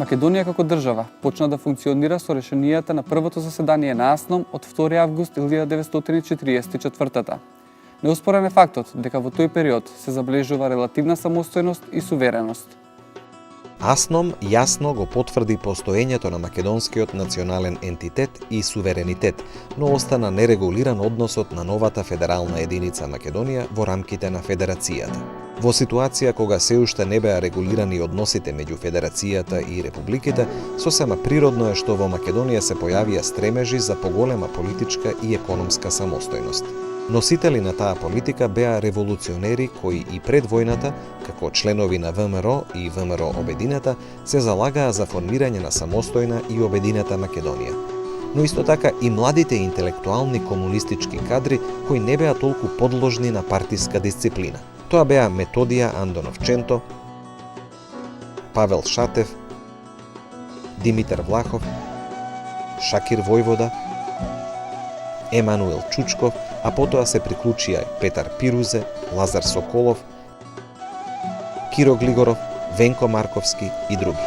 Македонија како држава почна да функционира со решенијата на првото заседание на АСНОМ од 2 август 1944. Неоспорен е фактот дека во тој период се забележува релативна самостојност и сувереност. АСНОМ јасно го потврди постоењето на македонскиот национален ентитет и суверенитет, но остана нерегулиран односот на новата федерална единица Македонија во рамките на федерацијата. Во ситуација кога се уште не беа регулирани односите меѓу федерацијата и републиките, сосема природно е што во Македонија се појавија стремежи за поголема политичка и економска самостојност. Носители на таа политика беа револуционери кои и пред војната, како членови на ВМРО и ВМРО Обединета, се залагаа за формирање на самостојна и обединета Македонија. Но исто така и младите интелектуални комунистички кадри кои не беа толку подложни на партиска дисциплина. Тоа беа Методија Андонов Ченто, Павел Шатев, Димитар Влахов, Шакир Војвода, Емануел Чучков, а потоа се приклучија Петар Пирузе, Лазар Соколов, Киро Глигоров, Венко Марковски и други.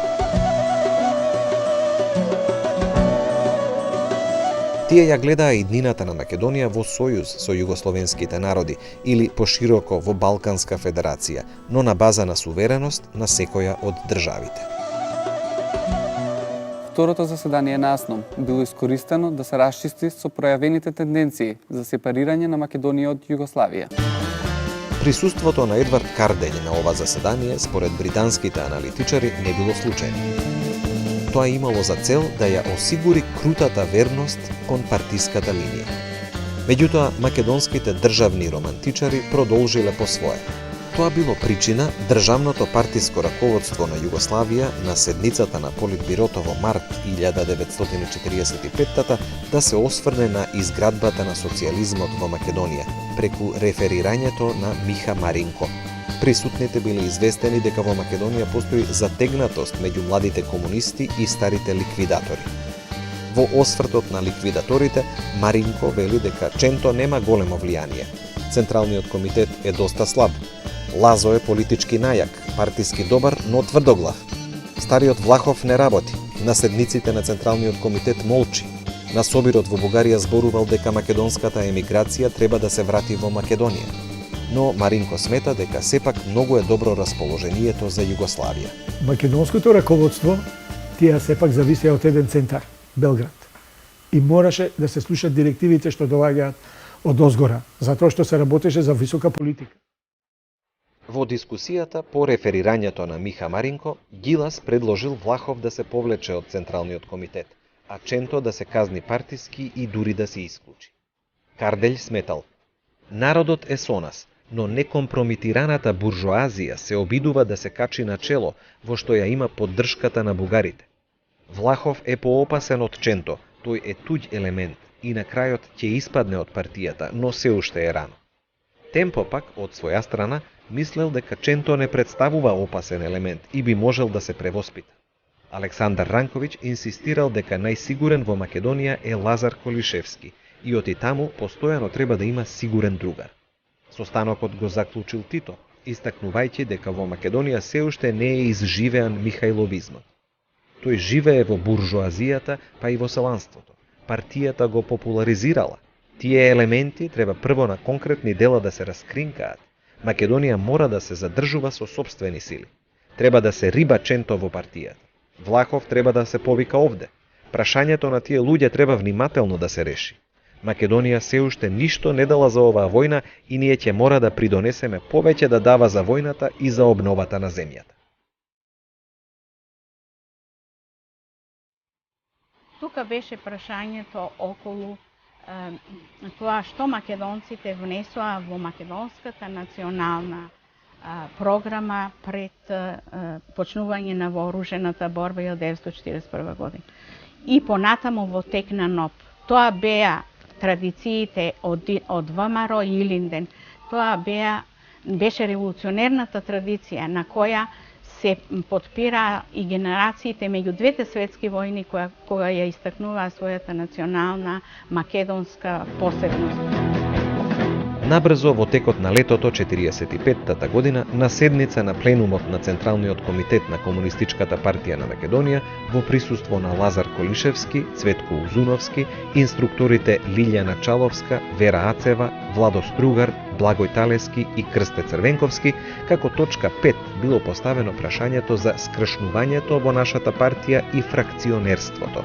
Тие ја гледаа иднината на Македонија во сојуз со југословенските народи или пошироко во Балканска федерација, но на база на сувереност на секоја од државите. Второто заседание на АСНОМ било искористено да се расчисти со пројавените тенденции за сепарирање на Македонија од Југославија. Присуството на Едвард Карделј на ова заседание, според британските аналитичари, не било случајно. Тоа имало за цел да ја осигури крутата верност кон партиската линија. Меѓутоа, македонските државни романтичари продолжиле по свое. Тоа било причина државното партиско раководство на Југославија на седницата на Политбирото во март 1945 да се осврне на изградбата на социјализмот во Македонија преку реферирањето на Миха Маринко. Присутните биле известени дека во Македонија постои затегнатост меѓу младите комунисти и старите ликвидатори. Во освртот на ликвидаторите, Маринко вели дека Ченто нема големо влијание. Централниот комитет е доста слаб. Лазо е политички најак, партиски добар, но тврдоглав. Стариот Влахов не работи. На седниците на Централниот комитет молчи. На собирот во Бугарија зборувал дека македонската емиграција треба да се врати во Македонија. Но Маринко смета дека сепак многу е добро расположението за Југославија. Македонското раководство тие сепак зависеа од еден центар, Белград. И мораше да се слушаат директивите што доаѓаат од озгора, затоа што се работеше за висока политика. Во дискусијата по реферирањето на Миха Маринко, Ѓилас предложил Влахов да се повлече од Централниот комитет, а Ченто да се казни партиски и дури да се исклучи. Карделј сметал: народот е со нас, но некомпромитираната буржоазија се обидува да се качи на чело, во што ја има поддршката на бугарите. Влахов е поопасен од Ченто, тој е туѓ елемент и на крајот ќе испадне од партијата, но се уште е рано. Темпо пак, од своја страна, мислел дека Ченто не представува опасен елемент и би можел да се превоспита. Александар Ранковиќ инсистирал дека најсигурен во Македонија е Лазар Колишевски и оти таму постојано треба да има сигурен другар. Состанокот го заклучил Тито, истакнувајќи дека во Македонија се уште не е изживеан михајловизмот. Тој живее во буржоазијата, па и во селанството. Партијата го популаризирала. Тие елементи треба прво на конкретни дела да се раскринкаат. Македонија мора да се задржува со сопствени сили. Треба да се риба Ченто во партијата. Влахов треба да се повика овде. Прашањето на тие луѓе треба внимателно да се реши. Македонија се уште ништо не дала за оваа војна и ние ќе мора да придонесеме повеќе да дава за војната и за обновата на земјата. Тука беше прашањето околу тоа што македонците внесоа во македонската национална програма пред почнување на вооружената борба 1941 година. И понатаму во тек на НОП. Тоа беа традициите од ВМРО и Илинден. Тоа беше револуционерната традиција на која се подпира и генерациите меѓу двете светски војни кога ја истакнуваа својата национална македонска посебност. Набрзо во текот на летото 45-тата година, на седница на пленумот на Централниот комитет на Комунистичката партија на Македонија, во присуство на Лазар Колишевски, Цветко Узуновски, инструкторите Лилјана Чаловска, Вера Ацева, Владо Стругар, Благој Талески и Крсте Црвенковски, како точка 5 било поставено прашањето за скршнувањето во нашата партија и фракционерството.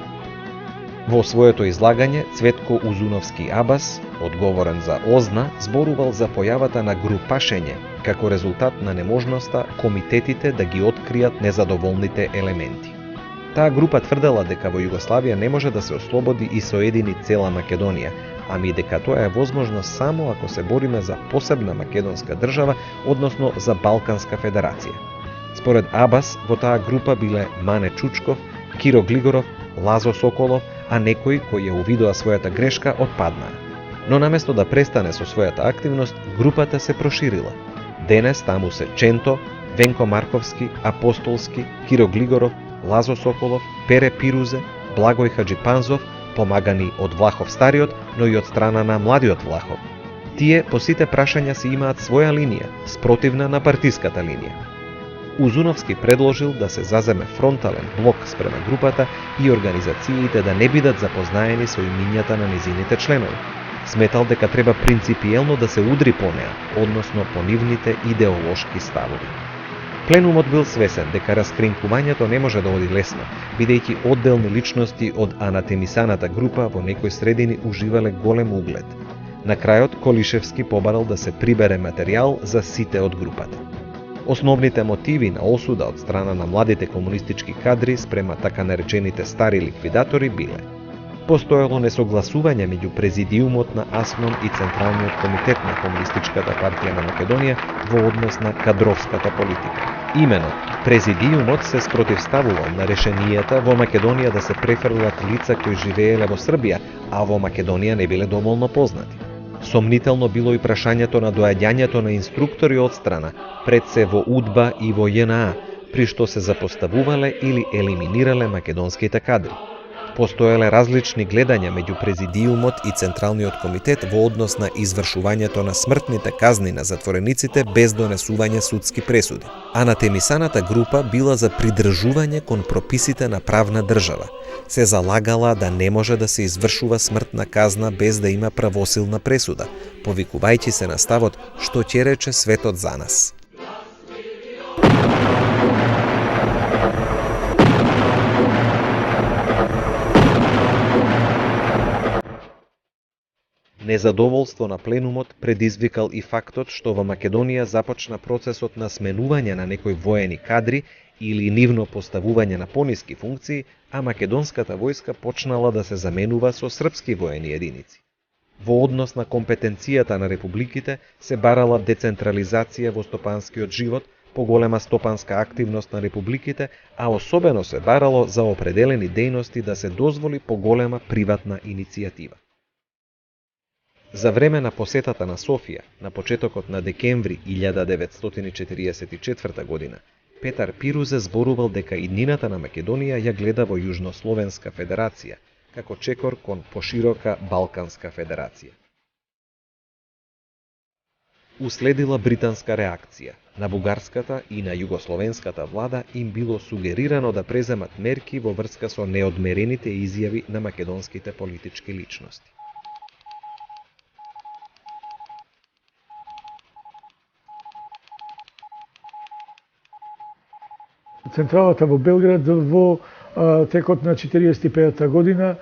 Во своето излагање, Цветко Узуновски Абас, одговорен за ОЗНА, зборувал за појавата на групашење, како резултат на неможноста комитетите да ги откријат незадоволните елементи. Таа група тврдела дека во Југославија не може да се ослободи и соедини цела Македонија, ами дека тоа е возможно само ако се бориме за посебна македонска држава, односно за Балканска федерација. Според Абас, во таа група биле Мане Чучков, Киро Глигоров, Лазо Соколов, а некои кои ја увидоа својата грешка отпаднаа. Но наместо да престане со својата активност, групата се проширила. Денес таму се Ченто, Венко Марковски, Апостолски, Киро Глигоров, Лазо Соколов, Пере Пирузе, Благој Хаджипанзов, помагани од Влахов Стариот, но и од страна на младиот Влахов. Тие по сите прашања си имаат своја линија, спротивна на партиската линија. Узуновски предложил да се заземе фронтален блок спрема групата и организациите да не бидат запознаени со имињата на незините членови. Сметал дека треба принципиелно да се удри по неа, односно по нивните идеолошки ставови. Пленумот бил свесен дека раскринкувањето не може да оди лесно, бидејќи одделни личности од анатемисаната група во некои средини уживале голем углед. На крајот Колишевски побарал да се прибере материјал за сите од групата. Основните мотиви на осуда од страна на младите комунистички кадри спрема така наречените стари ликвидатори биле: постоело несогласување меѓу президиумот на АСМОН и Централниот комитет на Комунистичката партија на Македонија во однос на кадровската политика. Имено, президиумот се спротивставувал на решенијата во Македонија да се префрлат лица кои живееле во Србија, а во Македонија не биле доволно познати. Сомнително било и прашањето на доаѓањето на инструктори од страна, пред се во УДБА и во ЈНА, при што се запоставувале или елиминирале македонските кадри. Постоеле различни гледања меѓу президиумот и Централниот комитет во однос на извршувањето на смртните казни на затворениците без донесување судски пресуди. Анатемисаната група била за придржување кон прописите на правна држава. Се залагала да не може да се извршува смртна казна без да има правосилна пресуда, повикувајќи се на ставот што ќе рече светот за нас. Незадоволство на пленумот предизвикал и фактот што во Македонија започна процесот на сменување на некои воени кадри или нивно поставување на пониски функции, а македонската војска почнала да се заменува со српски воени единици. Во однос на компетенцијата на републиките се барала децентрализација во стопанскиот живот, поголема стопанска активност на републиките, а особено се барало за определени дејности да се дозволи поголема приватна иницијатива. За време на посетата на Софија, на почетокот на декември 1944 година, Петар Пирузе зборувал дека иднината на Македонија ја гледа во Јужнословенска федерација, како чекор кон поширока Балканска федерација. Уследила британска реакција. На бугарската и на југословенската влада им било сугерирано да преземат мерки во врска со неодмерените изјави на македонските политички личности. Централата во Белград во текот на 45-та година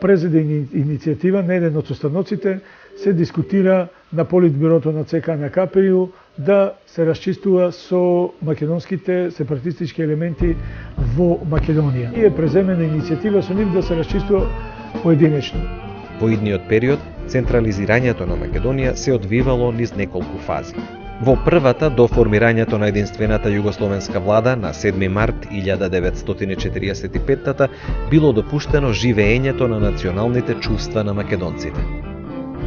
презеде иницијатива на еден од состаноците, се дискутира на Политбирото на ЦК на КПИУ да се расчистува со македонските сепаратистички елементи во Македонија. И е преземена иницијатива со нив да се расчистува поединечно. Во идниот период, централизирањето на Македонија се одвивало низ неколку фази. Во првата, до формирањето на единствената југословенска влада на 7 март 1945 било допуштено живеењето на националните чувства на македонците.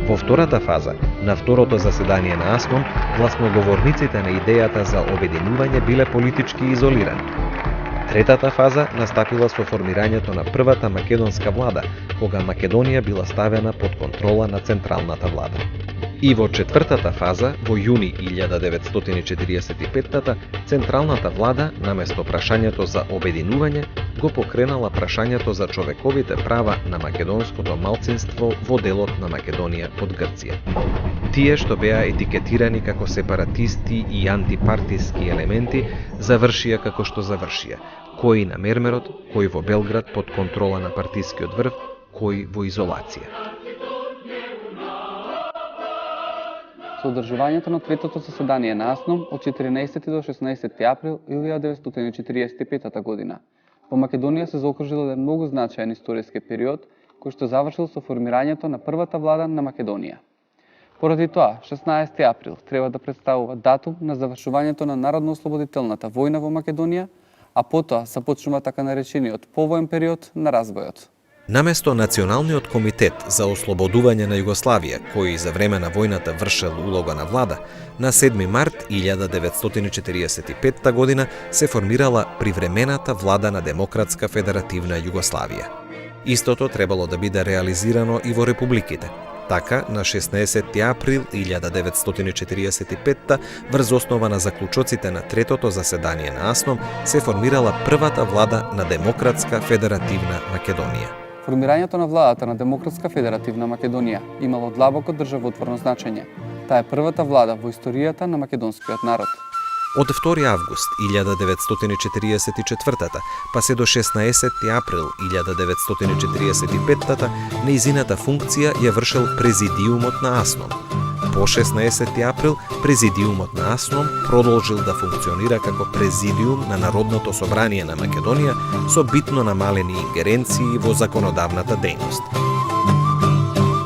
Во втората фаза, на второто заседание на АСМОН, гласноговорниците на идејата за обединување биле политички изолирани. Третата фаза настапила со формирањето на првата македонска влада, кога Македонија била ставена под контрола на централната влада. И во четвртата фаза, во јуни 1945-та, Централната влада, наместо прашањето за обединување, го покренала прашањето за човековите права на македонското малцинство во делот на Македонија под Грција. Тие што беа етикетирани како сепаратисти и антипартиски елементи, завршија како што завршија, кои на мермерот, кои во Белград под контрола на партискиот врв, кои во изолација. Со одржувањето на третото заседание на АСНОМ од 14 до 16 април 1945 година, во Македонија се заокружил еден многу значаен историски период, кој што завршил со формирањето на првата влада на Македонија. Поради тоа, 16 април треба да представува датум на завршувањето на Народно-ослободителната војна во Македонија, а потоа започнува така наречениот повоен период на развојот. Наместо Националниот комитет за ослободување на Југославија, кој за време на војната вршел улога на влада, на 7 март 1945 година се формирала привремената влада на Демократска федеративна Југославија. Истото требало да биде реализирано и во републиките. Така, на 16 април 1945 врз основа на заклучоците на третото заседание на АСНОМ се формирала првата влада на Демократска федеративна Македонија. Формирањето на владата на Демократска федеративна Македонија имало длабоко државотворно значење. Таа е првата влада во историјата на македонскиот народ. Од 2 август 1944 па се до 16 април 1945 нејзината функција ја вршел Президиумот на АСНОМ. По 16 април Президиумот на АСНОМ продолжил да функционира како Президиум на Народното собрание на Македонија со битно намалени ингеренции во законодавната дејност.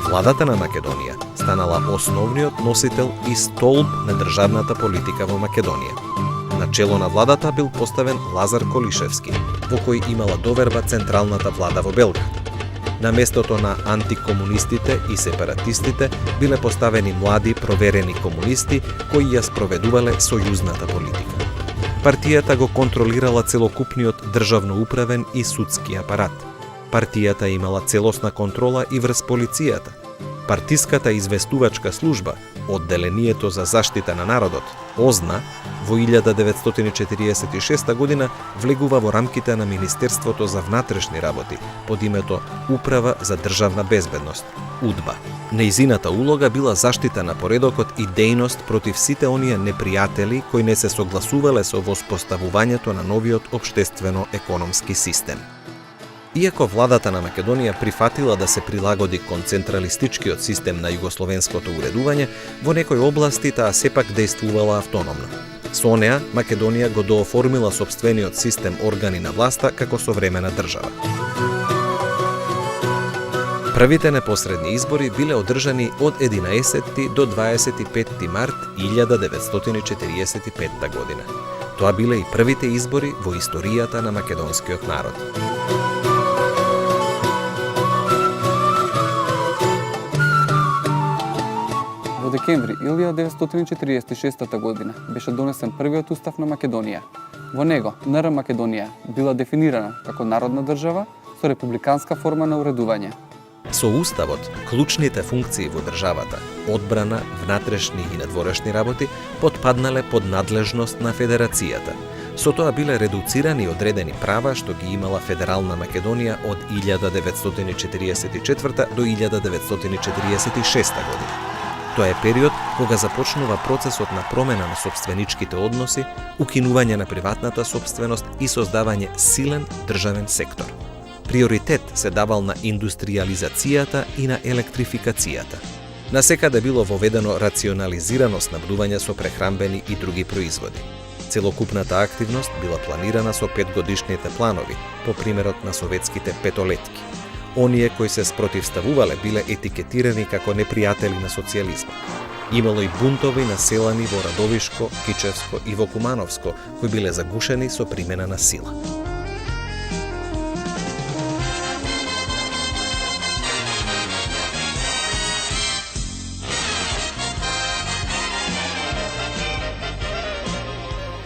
Владата на Македонија станала основниот носител и столб на државната политика во Македонија. На чело на владата бил поставен Лазар Колишевски, во кој имала доверба Централната влада во Белград. На местото на антикомунистите и сепаратистите биле поставени млади проверени комунисти кои ја спроведувале сојузната политика. Партијата го контролирала целокупниот државно-управен и судски апарат. Партијата имала целосна контрола и врз полицијата. Партиската известувачка служба, Одделението за заштита на народот, ОЗНА, во 1946 година влегува во рамките на Министерството за внатрешни работи под името Управа за државна безбедност, УДБА. Нејзината улога била заштита на поредокот и дејност против сите оние непријатели кои не се согласувале со воспоставувањето на новиот општествено-економски систем. Иако владата на Македонија прифатила да се прилагоди кон централистичкиот систем на југословенското уредување, во некои области таа сепак дејствувала автономно. Со неа, Македонија го дооформила сопствениот систем органи на власта како современа држава. Првите непосредни избори биле одржани од 11 до 25 март 1945 година. Тоа биле и првите избори во историјата на македонскиот народ. Во декември 1946 година беше донесен првиот устав на Македонија. Во него НР Македонија била дефинирана како народна држава со републиканска форма на уредување. Со уставот, клучните функции во државата, одбрана, внатрешни и надворешни работи, потпаднале под надлежност на федерацијата. Со тоа биле редуцирани одредени права што ги имала Федерална Македонија од 1944 до 1946 година. Тоа е период кога започнува процесот на промена на сопственичките односи, укинување на приватната сопственост и создавање силен државен сектор. Приоритет се давал на индустриализацијата и на електрификацијата. Насекаде било воведено рационализирано снабдување со прехранбени и други производи. Целокупната активност била планирана со 5-годишните планови, по примерот на советските петолетки. Оние кои се спротивставувале биле етикетирани како непријатели на социјализмот. Имало и бунтови населани во Радовишко, Кичевско и во Кумановско, кои биле загушени со примена на сила.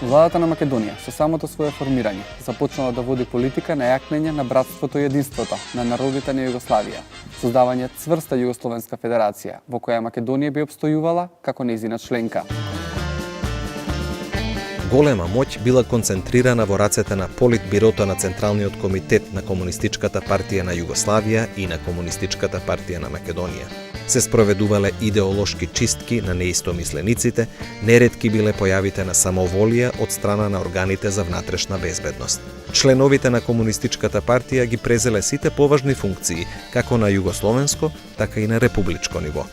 Владата на Македонија со самото свое формирање започнала да води политика на јакнење на братството и единството на народите на Југославија, создавање цврста Југословенска федерација во која Македонија би опстојувала како нејзина членка. Голема моќ била концентрирана во рацете на Политбирото на Централниот комитет на Комунистичката партија на Југославија и на Комунистичката партија на Македонија. Се спроведувале идеолошки чистки на неистомислениците, неретки биле појавите на самоволија од страна на органите за внатрешна безбедност. Членовите на Комунистичката партија ги презеле сите поважни функции, како на југословенско, така и на републичко ниво.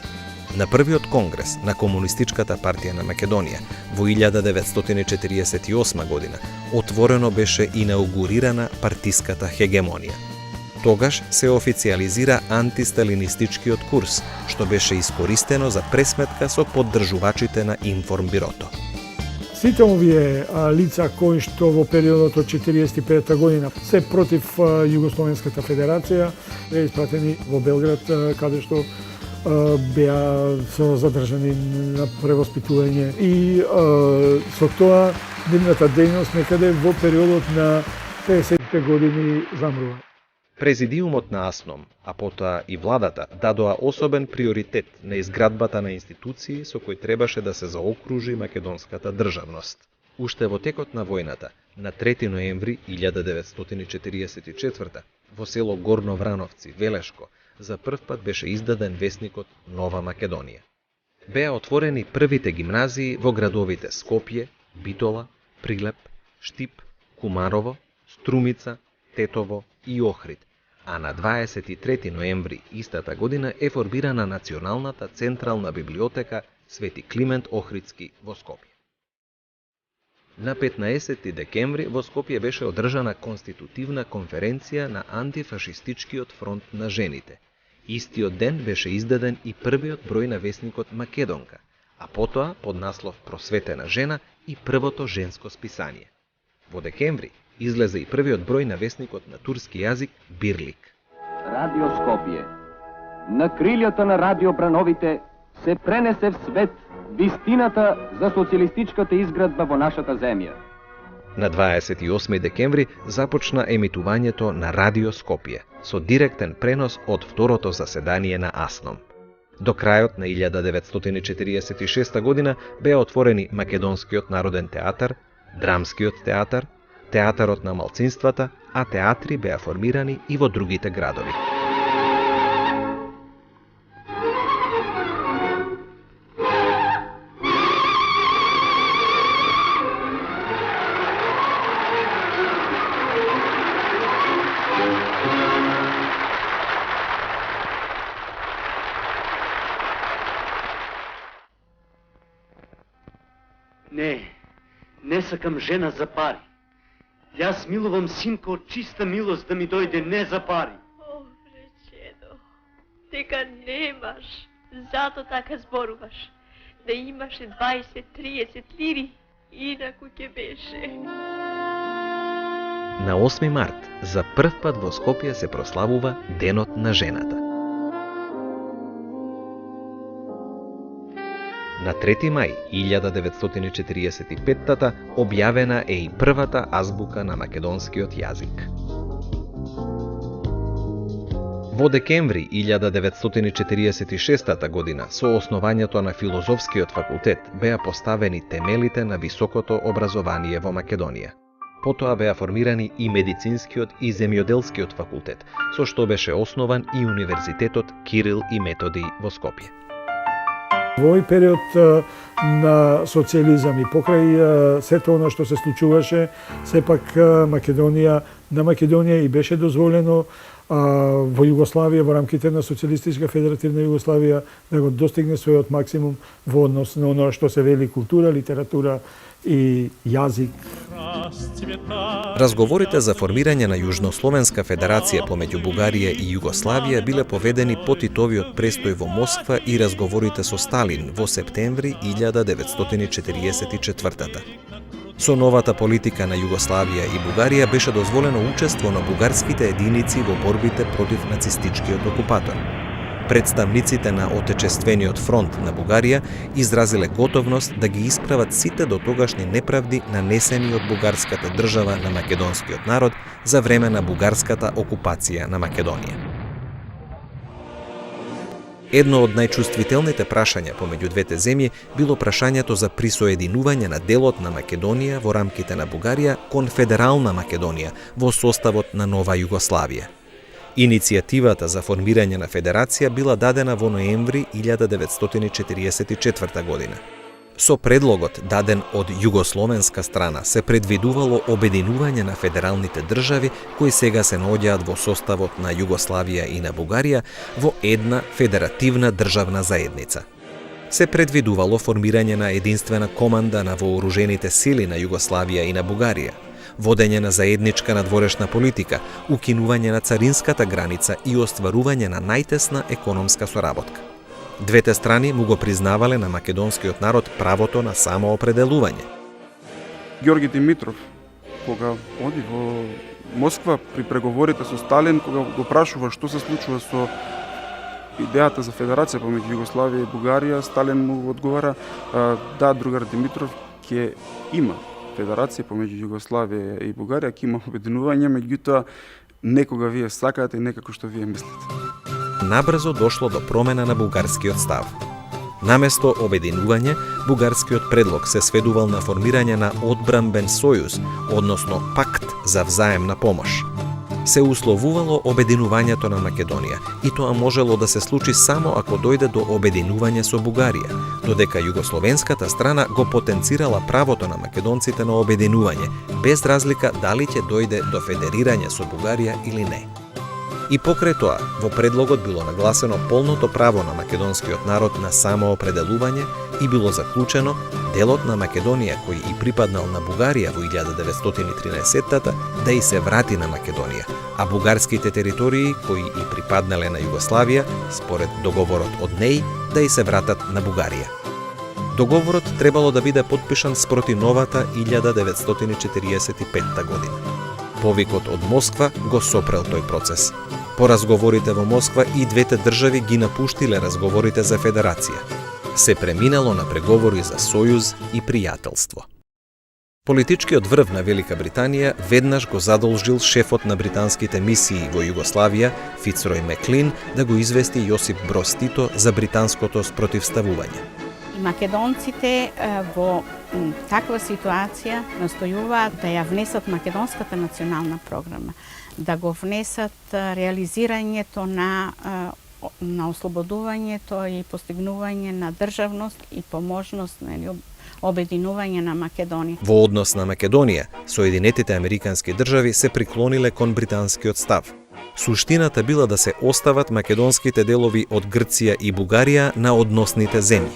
На првиот конгрес на Комунистичката партија на Македонија во 1948 година отворено беше инаугурирана партиската хегемонија. Тогаш се официализира антисталинистичкиот курс, што беше искористено за пресметка со поддржувачите на Информбирото. Сите овие лица кои што во периодот од 1945 година се против Југословенската федерација беа испратени во Белград, каде што беа задржани на превоспитување и со тоа нивната дејност некаде во периодот на 50-те години замрува. Президиумот на АСНОМ, а потоа и владата, дадоа особен приоритет на изградбата на институции со кои требаше да се заокружи македонската државност. Уште во текот на војната, на 3 ноември 1944 во село Горно Врановци, Велешко, за прв пат беше издаден весникот Нова Македонија. Беа отворени првите гимназии во градовите Скопје, Битола, Прилеп, Штип, Кумарово, Струмица, Тетово и Охрид, а на 23 ноември истата година е формирана Националната централна библиотека Свети Климент Охридски во Скопје. На 15 декември во Скопје беше одржана конститутивна конференција на антифашистичкиот фронт на жените. Истиот ден беше издаден и првиот број на весникот Македонка, а потоа под наслов Просветена жена и првото женско списание. Во декември излезе и првиот број на весникот на турски јазик Бирлик. Радио Скопје. На крилјата на радио Брановите се пренесе в свет вистината за социјалистичката изградба во нашата земја. На 28 декември започна емитувањето на Радио Скопје со директен пренос од второто заседание на АСНОМ. До крајот на 1946 година беа отворени Македонскиот народен театар, Драмскиот театар, Театарот на малцинствата, а театри беа формирани и во другите градови. Не сакам жена за пари. Јас милувам синко од чиста милост да ми дојде не за пари. О, речено, дека немаш, зато така зборуваш. Да имаше 20-30 лири, инаку ќе беше. На 8 март, за прв пат во Скопје се прославува Денот на жената. На 3 мај 1945 објавена е и првата азбука на македонскиот јазик. Во декември 1946 година, со основањето на Филозофскиот факултет, беа поставени темелите на високото образование во Македонија. Потоа беа формирани и Медицинскиот и Земјоделскиот факултет, со што беше основан и Универзитетот Кирил и Методи во Скопје. Во овој период на социјализам и покрај сето оно што се случуваше, сепак на Македонија и беше дозволено во Југославија, во рамките на Социјалистичка федеративна Југославија, да го достигне својот максимум во однос на оно што се вели култура, литература и јазик. Разговорите за формирање на Јужнословенска федерација помеѓу Бугарија и Југославија биле поведени по Титовиот престој во Москва и разговорите со Сталин во септември 1944. Со новата политика на Југославија и Бугарија беше дозволено учество на бугарските единици во борбите против нацистичкиот окупатор. Представниците на Отечествениот фронт на Бугарија изразиле готовност да ги исправат сите дотогашни неправди нанесени од бугарската држава на македонскиот народ за време на бугарската окупација на Македонија. Едно од најчувствителните прашања помеѓу двете земји било прашањето за присоединување на делот на Македонија во рамките на Бугарија кон Федерална Македонија во составот на Нова Југославија. Иницијативата за формирање на федерација била дадена во ноември 1944 година. Со предлогот даден од југословенска страна се предвидувало обединување на федералните држави кои сега се наоѓаат во составот на Југославија и на Бугарија во една федеративна државна заедница. Се предвидувало формирање на единствена команда на вооружените сили на Југославија и на Бугарија, водење на заедничка надворешна политика, укинување на царинската граница и остварување на најтесна економска соработка. Двете страни му го признавале на македонскиот народ правото на самоопределување. Ѓорги Димитров, кога оди во Москва при преговорите со Сталин, кога го прашува што се случува со идејата за федерација помеѓу Југославија и Бугарија, Сталин му одговара: да, другар Димитров, ќе има федерација помеѓу Југославија и Бугарија, ќе има обединување, меѓутоа некога вие сакате и некако што вие мислите. Набрзо дошло до промена на бугарскиот став. Наместо обединување, бугарскиот предлог се сведувал на формирање на одбранбен сојуз, односно пакт за взаемна помош. Се условувало обединувањето на Македонија и тоа можело да се случи само ако дојде до обединување со Бугарија, додека југословенската страна го потенцирала правото на македонците на обединување, без разлика дали ќе дојде до федерирање со Бугарија или не. И покрај тоа, во предлогот било нагласено полното право на македонскиот народ на самоопределување и било заклучено делот на Македонија кој и припаднал на Бугарија во 1913-тата да и се врати на Македонија, а бугарските територии кои и припаднале на Југославија, според договорот од НЕИ, да и се вратат на Бугарија. Договорот требало да биде подпишан спроти новата 1945 година. Повикот од Москва го сопрел тој процес. По разговорите во Москва и двете држави ги напуштиле разговорите за федерација. Се преминало на преговори за сојуз и пријателство. Политичкиот врв на Велика Британија веднаш го задолжил шефот на британските мисии во Југославија, Фицрој Меклин, да го извести Јосип Броз Тито за британското спротивставување. Македонците во таква ситуација настојуваат да ја внесат македонската национална програма, да го внесат реализирањето на ослободувањето и постигнување на државност и поможност на обединување на Македонија. Во однос на Македонија, Соединетите Американски држави се приклониле кон британскиот став. Суштината била да се остават македонските делови од Грција и Бугарија на односните земји.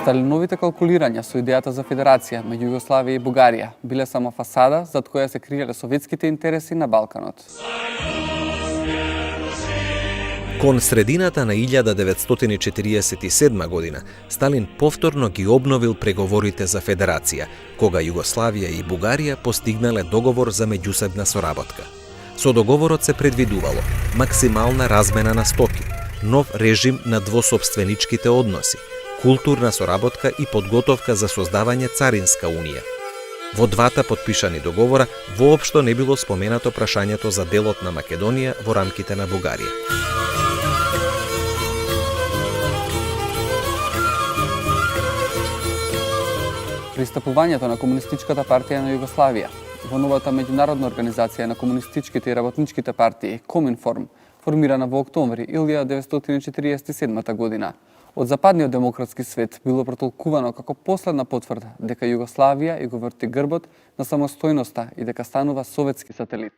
Сталиновите калкулирања со идејата за федерација меѓу Југославија и Бугарија биле само фасада зад која се криеле советските интереси на Балканот. Кон средината на 1947 година, Сталин повторно ги обновил преговорите за федерација, кога Југославија и Бугарија постигнале договор за меѓусебна соработка. Со договорот се предвидувало максимална размена на стоки, нов режим на двосопственичките односи, културна соработка и подготовка за создавање царинска унија. Во двата подпишани договора воопшто не било споменато прашањето за делот на Македонија во рамките на Бугарија. Пристапувањето на Комунистичката партија на Југославија во новата меѓународна организација на комунистичките и работничките партии Коминформ, формирана во октомври 1947 година, од западниот демократски свет било протолкувано како последна потврда дека Југославија и го врти грбот на самостојноста и дека станува советски сателит.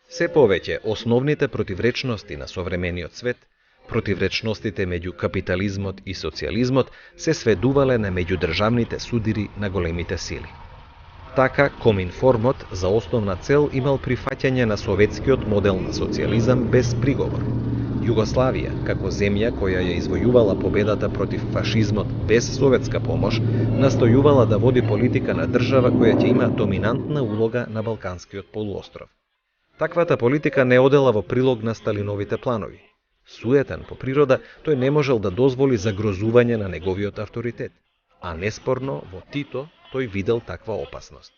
Се повеќе основните противречности на современиот свет, противречностите меѓу капитализмот и социјализмот се сведувале на меѓудржавните судири на големите сили. Така, Коминформот за основна цел имал прифаќање на советскиот модел на социјализам без приговор. Југославија, како земја која ја извојувала победата против фашизмот без советска помош, настојувала да води политика на држава која ќе има доминантна улога на Балканскиот полуостров. Таквата политика не одела во прилог на Сталиновите планови. Суетен по природа, тој не можел да дозволи загрозување на неговиот авторитет, а неспорно во Тито тој видел таква опасност.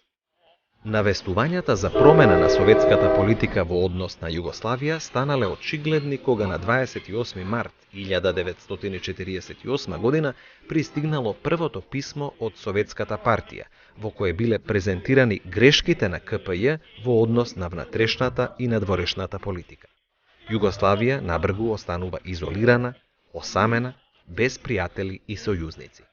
Навестувањата за промена на советската политика во однос на Југославија станале очигледни кога на 28 март 1948 година пристигнало првото писмо од Советската партија, во кое биле презентирани грешките на КПЈ во однос на внатрешната и надворешната политика. Југославија набргу останува изолирана, осамена, без пријатели и сојузници.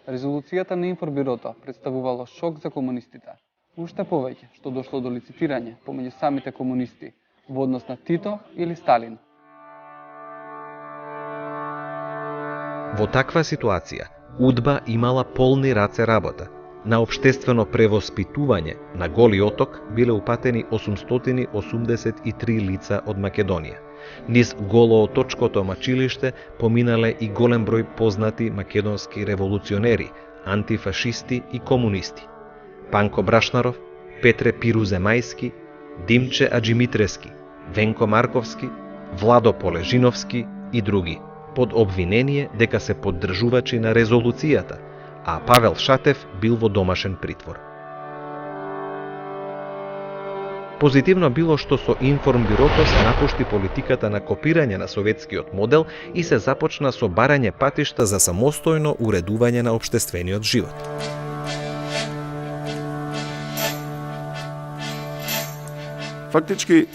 Резолуцијата на Информбирото представувало шок за комунистите. Уште повеќе што дошло до лицитирање помеѓу самите комунисти во однос на Тито или Сталин. Во таква ситуација, УДБА имала полни раце работа. На општествено превоспитување на Голи Оток биле упатени 883 лица од Македонија. Низ Голооточкото мачилиште поминале и голем број познати македонски револуционери, антифашисти и комунисти. Панко Брашнаров, Петре Пируземајски, Димче Аџимитрески, Венко Марковски, Владо Полежиновски и други, под обвинение дека се поддржувачи на резолуцијата, а Павел Шатев бил во домашен притвор. Позитивно било што со Информбирото се напушти политиката на копирање на советскиот модел и се започна со барање патишта за самостојно уредување на општествениот живот. Фактички,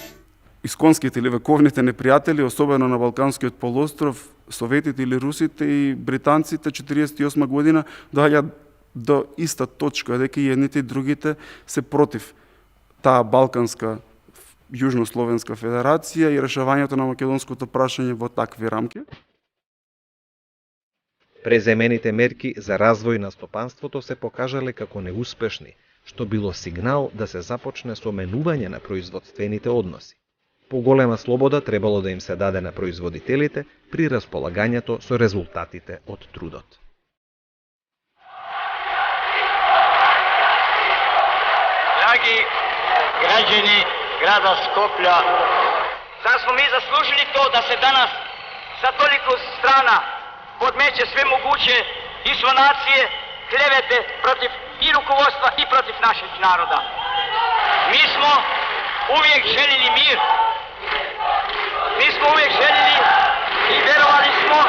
исконските или вековните непријатели, особено на Балканскиот полуостров, советите или русите и британците 1948 година доаѓаат до иста точка, дека и едните и другите се против таа Балканска Јужнословенска федерација и решавањето на македонското прашање во такви рамки. Преземените мерки за развој на стопанството се покажале како неуспешни, што било сигнал да се започне со менување на производствените односи. Поголема слобода требало да им се даде на производителите при располагањето со резултатите од трудот. Драги граѓани града Скопје, зар смо ми заслужили то да се данас за толику страна подмече све могуче инсонации, клевете против и руководства и против нашeg народа. Mi smo uvijek željeli mir. Mi smo uvijek željeli i verovali smo